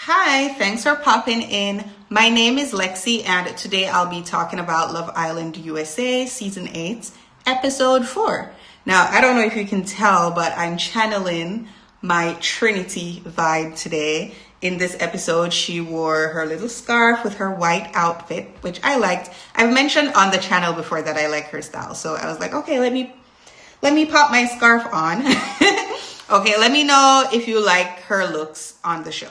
Hi, thanks for popping in. My name is Lexi, and today I'll be talking about Love Island USA Season 8, Episode 4. Now, I don't know if you can tell, but I'm channeling my Trinity vibe today. In this episode, she wore her little scarf with her white outfit, which I liked. I've mentioned on the channel before that I like her style, so I was like, okay, let me pop my scarf on. Okay, let me know if you like her looks on the show.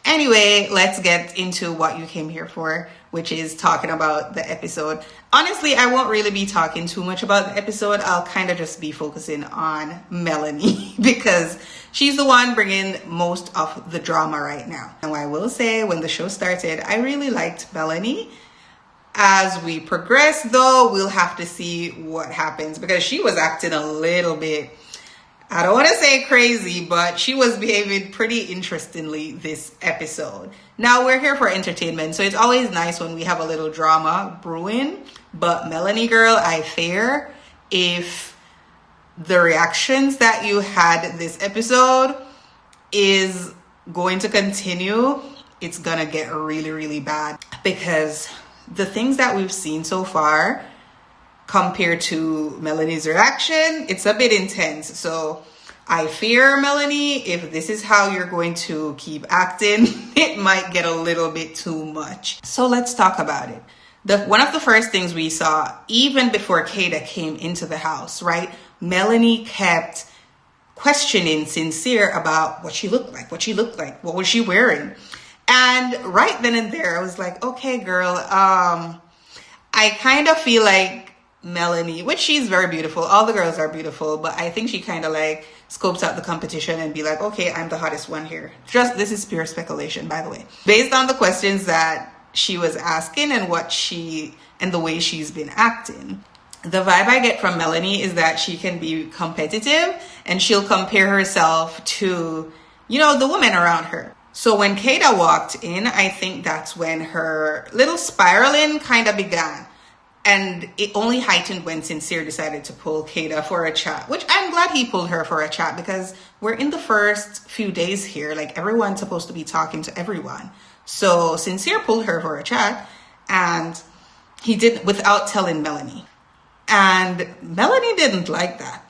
Anyway, let's get into what you came here for, which is talking about the episode. Honestly, I won't really be talking too much about the episode. I'll kind of just be focusing on Melanie because she's the one bringing most of the drama right now. And I will say, when the show started, I really liked Melanie. As we progress, though, we'll have to see what happens because she was acting a little bit, I don't want to say crazy, but she was behaving pretty interestingly this episode. Now, we're here for entertainment, so it's always nice when we have a little drama brewing. But Melanie girl, I fear if the reactions that you had this episode is going to continue, it's going to get really, really bad. Because the things that we've seen so far compared to Melanie's reaction, it's a bit intense. So I fear, Melanie, if this is how you're going to keep acting, it might get a little bit too much. So let's talk about it. One of the first things we saw, even before Kata came into the house, right? Melanie kept questioning Sincere about what she looked like, what was she wearing? And right then and there, I was like, okay, girl, I kind of feel like Melanie, which she's very beautiful. All the girls are beautiful, but I think she kind of like scopes out the competition and be like, okay, I'm the hottest one here. Just, this is pure speculation, by the way. Based on the questions that she was asking and the way she's been acting, the vibe I get from Melanie is that she can be competitive and she'll compare herself to, the women around her. So when Kata walked in, I think that's when her little spiraling kind of began. And it only heightened when Sincere decided to pull Kata for a chat, which I'm glad he pulled her for a chat because we're in the first few days here. Like, everyone's supposed to be talking to everyone. So Sincere pulled her for a chat, and he did without telling Melanie. And Melanie didn't like that.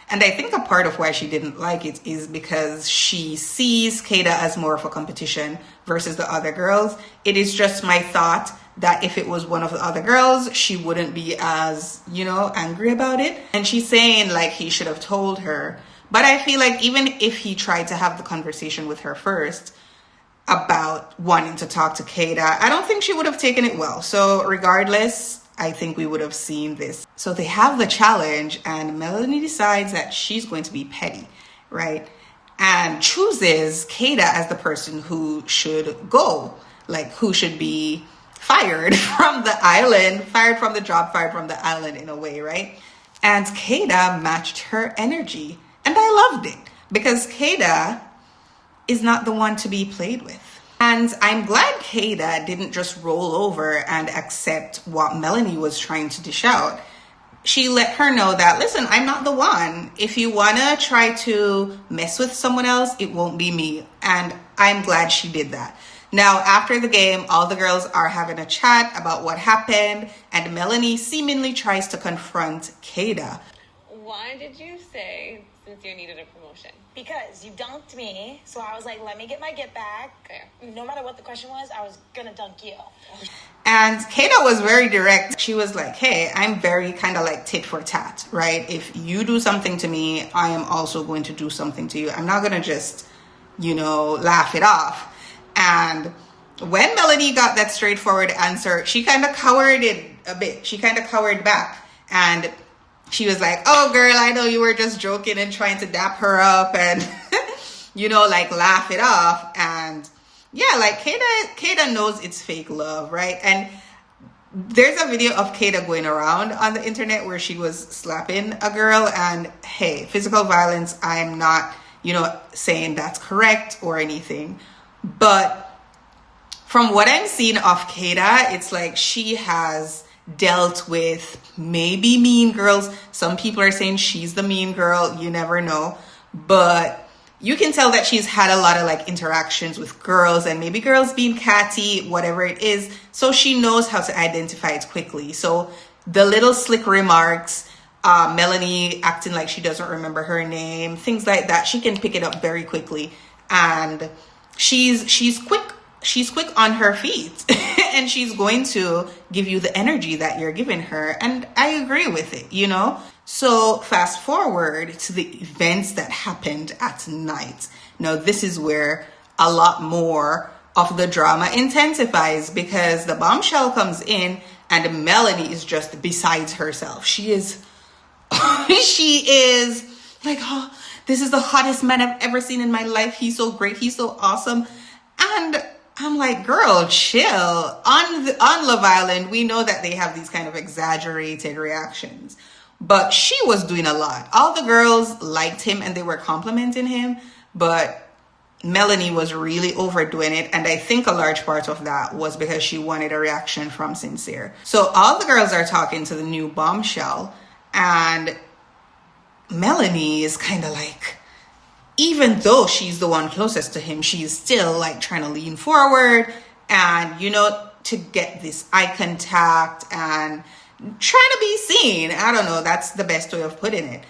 And I think a part of why she didn't like it is because she sees Kata as more of a competition versus the other girls. It is just my thought that if it was one of the other girls, she wouldn't be as, angry about it. And she's saying like he should have told her. But I feel like even if he tried to have the conversation with her first about wanting to talk to Kata, I don't think she would have taken it well. So regardless, I think we would have seen this. So they have the challenge and Melanie decides that she's going to be petty, right? And chooses Kata as the person who should go, like who should be fired from the island, fired from the job, fired from the island in a way, right? And Kata matched her energy. And I loved it because Kata is not the one to be played with. And I'm glad Kata didn't just roll over and accept what Melanie was trying to dish out. She let her know that, listen, I'm not the one. If you want to try to mess with someone else, it won't be me. And I'm glad she did that. Now, after the game, all the girls are having a chat about what happened, and Melanie seemingly tries to confront Kata. Why did you say Sincere needed a promotion? Because you dunked me, so I was like, let me get my get back. Fair. No matter what the question was, I was gonna dunk you. And Kata was very direct. She was like, hey, I'm very kind of like tit for tat, right? If you do something to me, I am also going to do something to you. I'm not gonna just, laugh it off. And when Melanie got that straightforward answer, she kind of cowered it a bit. She kind of cowered back. And she was like, oh, girl, I know you were just joking and trying to dap her up and, laugh it off. And yeah, like Kata knows it's fake love, right? And there's a video of Kata going around on the internet where she was slapping a girl. And hey, physical violence, I'm not, saying that's correct or anything. But from what I'm seeing of Kata, it's like she has dealt with maybe mean girls. Some people are saying she's the mean girl. You never know. But you can tell that she's had a lot of like interactions with girls, and maybe girls being catty, whatever it is. So she knows how to identify it quickly. So the little slick remarks, Melanie acting like she doesn't remember her name, things like that, she can pick it up very quickly. And she's quick on her feet and she's going to give you the energy that you're giving her. And I agree with it, you know? So fast forward to the events that happened at night. Now, this is where a lot more of the drama intensifies, because the bombshell comes in and Melanie is just besides herself. She is like, oh, this is the hottest man I've ever seen in my life. He's so great. He's so awesome. And I'm like, girl, chill. On Love Island, we know that they have these kind of exaggerated reactions. But she was doing a lot. All the girls liked him and they were complimenting him. But Melanie was really overdoing it. And I think a large part of that was because she wanted a reaction from Sincere. So all the girls are talking to the new bombshell. And Melanie is kind of like, even though she's the one closest to him, she's still like trying to lean forward and, you know, to get this eye contact and trying to be seen. I don't know. That's the best way of putting it.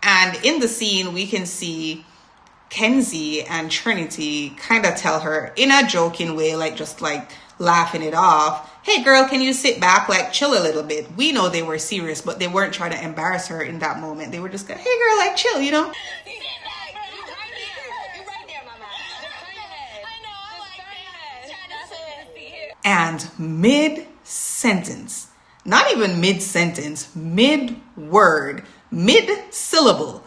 And in the scene, we can see Kenzie and Trinity kind of tell her in a joking way, like just like laughing it off. Hey girl, can you sit back, like chill a little bit? We know they were serious, but they weren't trying to embarrass her in that moment. They were just like, hey girl, like chill, you know? And mid-sentence, not even mid-sentence, mid-word, mid-syllable,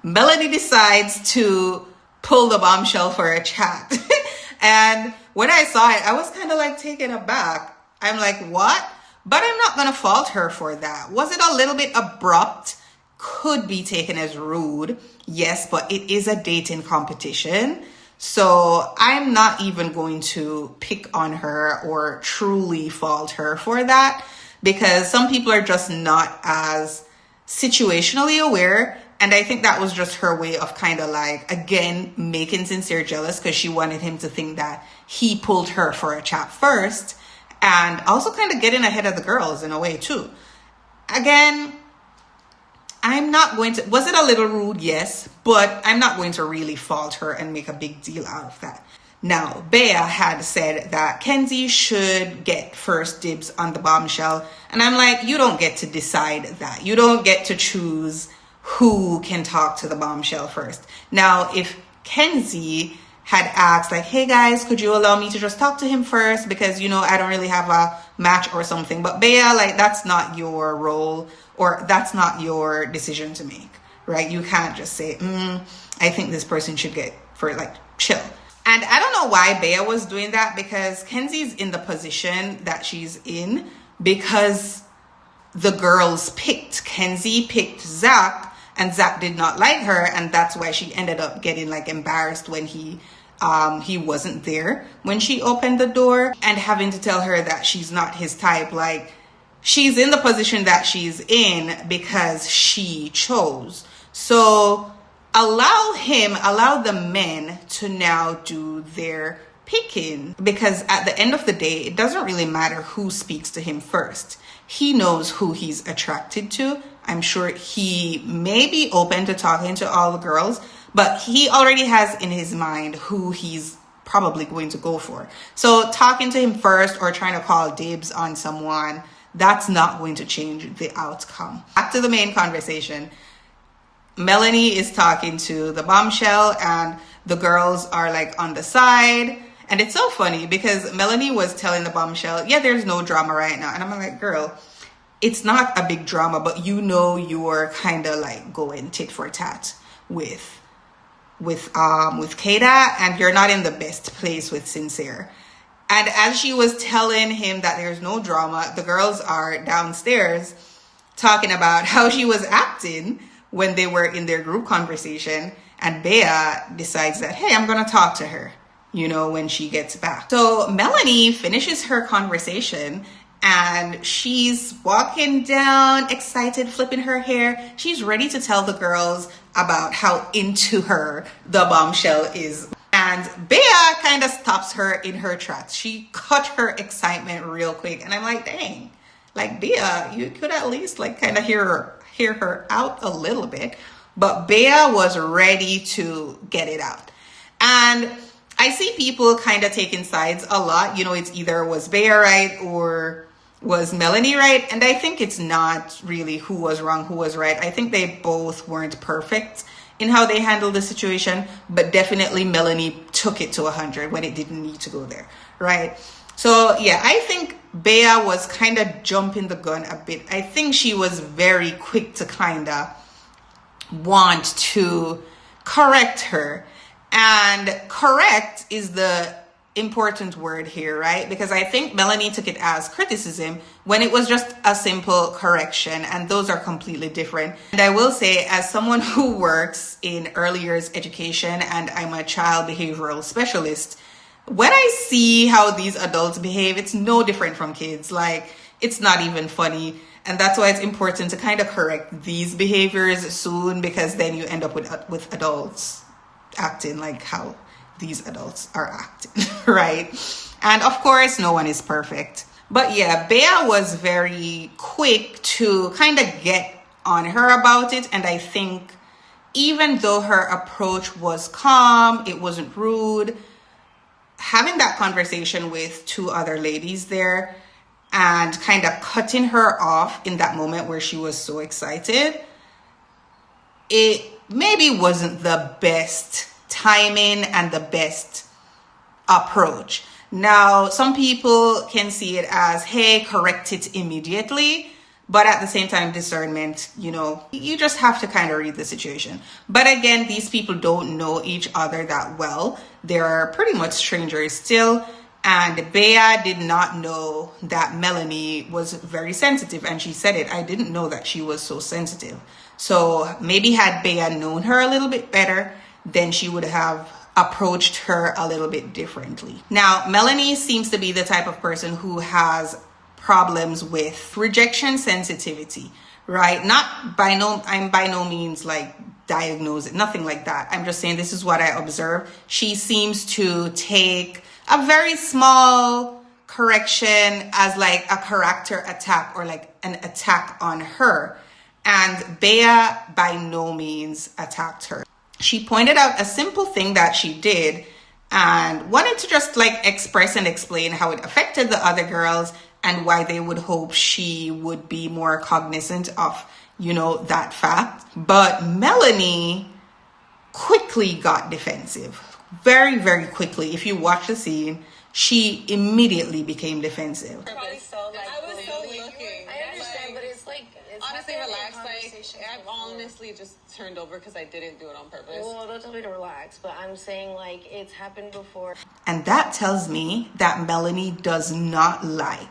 Melanie decides to pull the bombshell for a chat. And when I saw it, I was kind of like taken aback. I'm like, what? But I'm not going to fault her for that. Was it a little bit abrupt? Could be taken as rude. Yes, but it is a dating competition. So I'm not even going to pick on her or truly fault her for that, because some people are just not as situationally aware. And I think that was just her way of kind of like, again, making Sincere jealous, because she wanted him to think that he pulled her for a chat first, and also kind of getting ahead of the girls in a way too. Again, I'm not going to, was it a little rude? Yes, but I'm not going to really fault her and make a big deal out of that. Now, Bea had said that Kenzie should get first dibs on the bombshell. And I'm like, you don't get to decide that. You don't get to choose who can talk to the bombshell first. Now, if Kenzie had asked like, hey guys, could you allow me to just talk to him first? Because, you know, I don't really have a match or something. But Bea, like, that's not your role, or that's not your decision to make, right? You can't just say, I think this person should get for like chill. And I don't know why Bea was doing that, because Kenzie's in the position that she's in because the girls picked. Kenzie picked Zach, and Zach did not like her, and that's why she ended up getting like embarrassed when he wasn't there when she opened the door, and having to tell her that she's not his type. Like, she's in the position that she's in because she chose. So allow the men to now do their picking, because at the end of the day, it doesn't really matter who speaks to him first. He knows who he's attracted to. I'm sure he may be open to talking to all the girls, but he already has in his mind who he's probably going to go for. So talking to him first or trying to call dibs on someone, that's not going to change the outcome. Back to the main conversation. Melanie is talking to the bombshell and the girls are like on the side. And it's so funny because Melanie was telling the bombshell, yeah, there's no drama right now. And I'm like, girl, it's not a big drama, but you know you're kind of like going tit for tat with Kada, and you're not in the best place with Sincere. And as she was telling him that there's no drama, the girls are downstairs talking about how she was acting when they were in their group conversation. And Bea decides that, hey, I'm going to talk to her, you know, when she gets back. So Melanie finishes her conversation and she's walking down, excited, flipping her hair. She's ready to tell the girls about how into her the bombshell is. And Bea kind of stops her in her tracks. She cut her excitement real quick. And I'm like, dang, like Bea, you could at least like kind of hear her out a little bit. But Bea was ready to get it out. And I see people kind of taking sides a lot. You know, it's either was Bea right or was Melanie right? And I think it's not really who was wrong, who was right. I think they both weren't perfect in how they handled the situation, but definitely Melanie took it to 100 when it didn't need to go there, right? So yeah, I think Bea was kind of jumping the gun a bit. I think she was very quick to kind of want to correct her. And correct is the important word here, right? Because I think Melanie took it as criticism when it was just a simple correction, and those are completely different. And I will say, as someone who works in early years education and I'm a child behavioral specialist, when I see how these adults behave, it's no different from kids. Like, it's not even funny. And that's why it's important to kind of correct these behaviors soon, because then you end up with adults acting like how these adults are acting, right? And of course, no one is perfect. But yeah, Bea was very quick to kind of get on her about it. And I think even though her approach was calm, it wasn't rude, having that conversation with two other ladies there and kind of cutting her off in that moment where she was so excited, it maybe wasn't the best timing and the best approach. Now, some people can see it as, hey, correct it immediately. But at the same time, discernment, you know, you just have to kind of read the situation. But again, these people don't know each other that well. They're pretty much strangers still. And Bea did not know that Melanie was very sensitive. And she said it, I didn't know that she was so sensitive. So maybe had Bea known her a little bit better, then she would have approached her a little bit differently. Now, Melanie seems to be the type of person who has problems with rejection sensitivity, right? I'm by no means like diagnose it, nothing like that. I'm just saying this is what I observe. She seems to take a very small correction as like a character attack or like an attack on her. And Bea by no means attacked her. She pointed out a simple thing that she did and wanted to just like express and explain how it affected the other girls and why they would hope she would be more cognizant of, you know, that fact. But Melanie quickly got defensive. Very, very quickly. If you watch the scene, she immediately became defensive. I was so looking. I understand, but it's like, it's honestly happening in relaxed. Like, conversations I before. honestly just turned over because I didn't do it on purpose. Well, don't tell me to relax, but I'm saying like it's happened before. And that tells me that Melanie does not like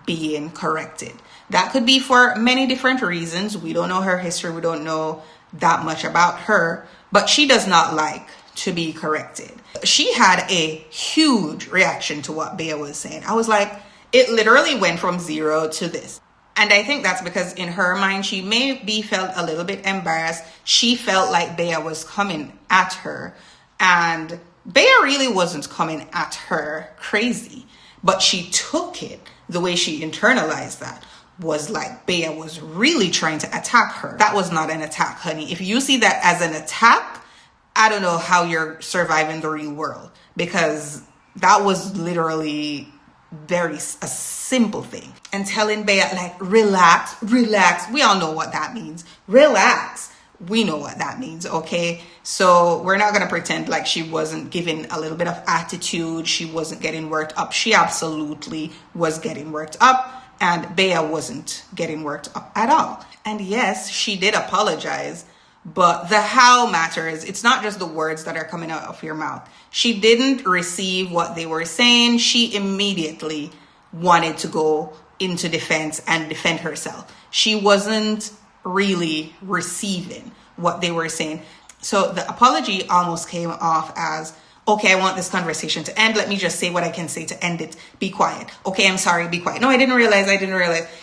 being corrected. That could be for many different reasons. We don't know her history. We don't know that much about her, but she does not like to be corrected. She had a huge reaction to what Bea was saying. I was like, it literally went from 0 to this. And I think that's because in her mind, she maybe felt a little bit embarrassed. She felt like Bea was coming at her. And Bea really wasn't coming at her crazy. But she took it, the way she internalized that, was like Bea was really trying to attack her. That was not an attack, honey. If you see that as an attack, I don't know how you're surviving the real world. Because that was literally a simple thing. And telling Bea, like, relax. We all know what that means. Relax. We know what that means, okay? So we're not going to pretend like she wasn't giving a little bit of attitude. She wasn't getting worked up. She absolutely was getting worked up. And Bea wasn't getting worked up at all. And yes, she did apologize. But the how matters. It's not just the words that are coming out of your mouth. She didn't receive what they were saying. She immediately wanted to go into defense and defend herself. She wasn't really receiving what they were saying. So the apology almost came off as, okay, I want this conversation to end. Let me just say what I can say to end it. Be quiet. Okay, I'm sorry. Be quiet. No, I didn't realize.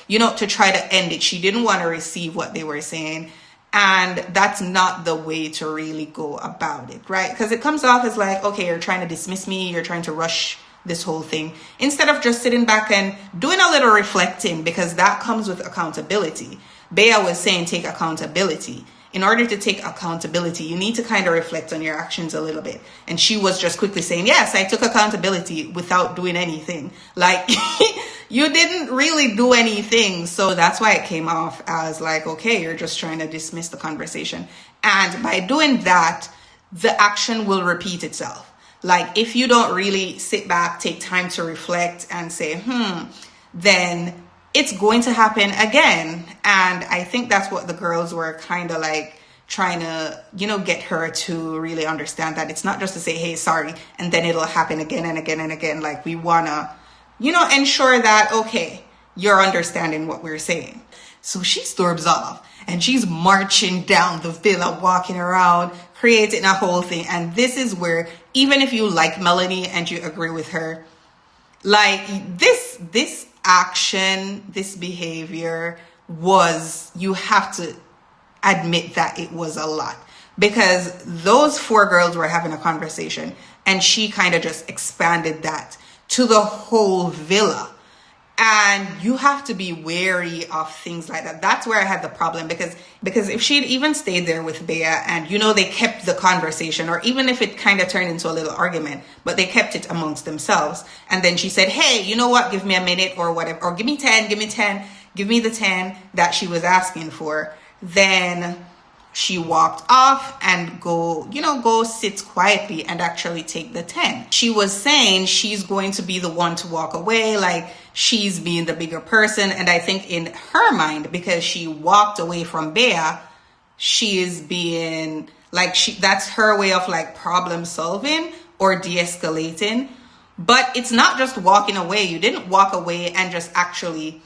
You know, to try to end it. She didn't want to receive what they were saying. And that's not the way to really go about it, right? Because it comes off as like, okay, you're trying to dismiss me, you're trying to rush this whole thing, instead of just sitting back and doing a little reflecting, because that comes with accountability. Bea was saying take accountability. In order to take accountability, you need to kind of reflect on your actions a little bit. And she was just quickly saying, yes, I took accountability without doing anything. Like, you didn't really do anything. So that's why it came off as like, okay, you're just trying to dismiss the conversation. And by doing that, the action will repeat itself. Like, if you don't really sit back, take time to reflect and say, then it's going to happen again. And I think that's what the girls were kind of like trying to, get her to really understand, that it's not just to say, hey, sorry, and then it'll happen again and again and again. Like, we want to, ensure that, okay, you're understanding what we're saying. So she storms off and she's marching down the villa, walking around, creating a whole thing. And this is where, even if you like Melanie and you agree with her, like this action, this behavior you have to admit that it was a lot, because those 4 girls were having a conversation and she kind of just expanded that to the whole villa. And you have to be wary of things like that. That's where I had the problem, because if she'd even stayed there with Bea and, they kept the conversation, or even if it kind of turned into a little argument, but they kept it amongst themselves. And then she said, hey, you know what? Give me a minute or whatever, or give me the 10 that she was asking for. Then she walked off and go sit quietly and actually take the 10. She was saying she's going to be the one to walk away, like she's being the bigger person. And I think in her mind, because she walked away from Bea, she is being like, that's her way of like problem solving or de-escalating. But it's not just walking away. You didn't walk away and just actually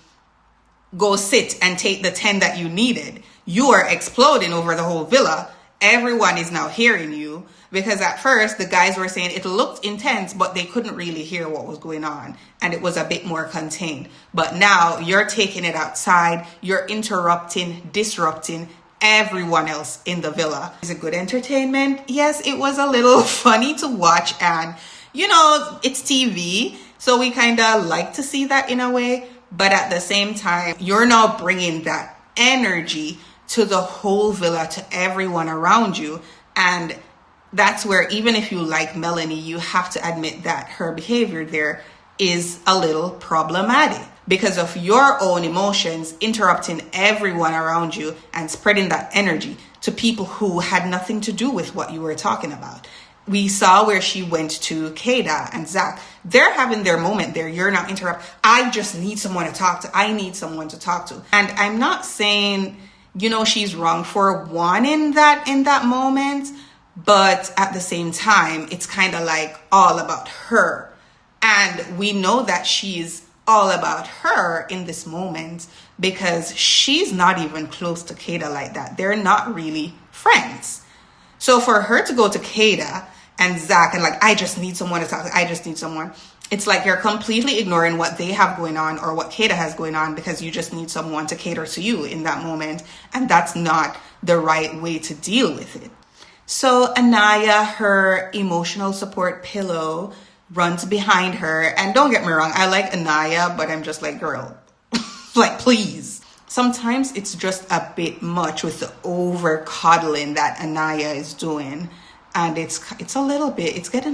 go sit and take the 10 that you needed. You are exploding over the whole villa. Everyone is now hearing you, because at first the guys were saying it looked intense, but they couldn't really hear what was going on. And it was a bit more contained. But now you're taking it outside. You're interrupting, disrupting everyone else in the villa. Is it good entertainment? Yes, it was a little funny to watch. And, it's TV. So we kind of like to see that in a way. But at the same time, you're now bringing that energy to the whole villa, to everyone around you. And that's where, even if you like Melanie, you have to admit that her behavior there is a little problematic, because of your own emotions interrupting everyone around you and spreading that energy to people who had nothing to do with what you were talking about. We saw where she went to Kada and Zach. They're having their moment there. You're not interrupting. I just need someone to talk to. I need someone to talk to. And I'm not saying, she's wrong for wanting that in that moment. But at the same time, it's kind of like all about her. And we know that she's all about her in this moment, because she's not even close to Kada like that. They're not really friends. So for her to go to Kada and Zach and like, I just need someone to talk to, I just need someone. It's like you're completely ignoring what they have going on or what Kada has going on, because you just need someone to cater to you in that moment. And that's not the right way to deal with it. So Anaya, her emotional support pillow, runs behind her. And don't get me wrong, I like Anaya, but I'm just like, girl, like, please. Sometimes it's just a bit much with the over coddling that Anaya is doing. And it's getting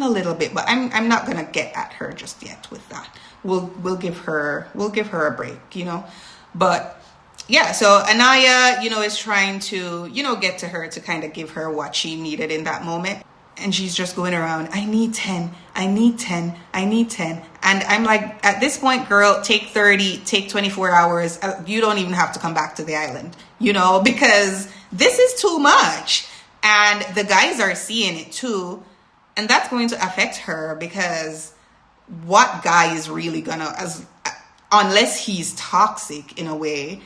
a little bit, but I'm not gonna get at her just yet with that. We'll give her a break, But yeah, so Anaya, is trying to, get to her to kind of give her what she needed in that moment. And she's just going around, I need 10, I need 10, I need 10. And I'm like, at this point, girl, take 30, take 24 hours. You don't even have to come back to the island, because this is too much. And the guys are seeing it too. And that's going to affect her, because what guy is really unless he's toxic in a way,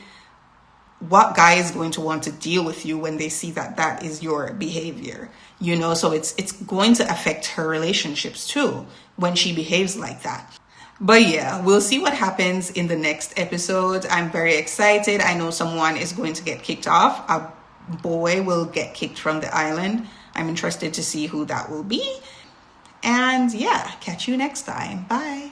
what guy is going to want to deal with you when they see that is your behavior? So it's going to affect her relationships too when she behaves like that. But yeah, we'll see what happens in the next episode. I'm very excited. I know someone is going to get kicked off. boy will get kicked from the island. I'm interested to see who that will be. And yeah, catch you next time. Bye.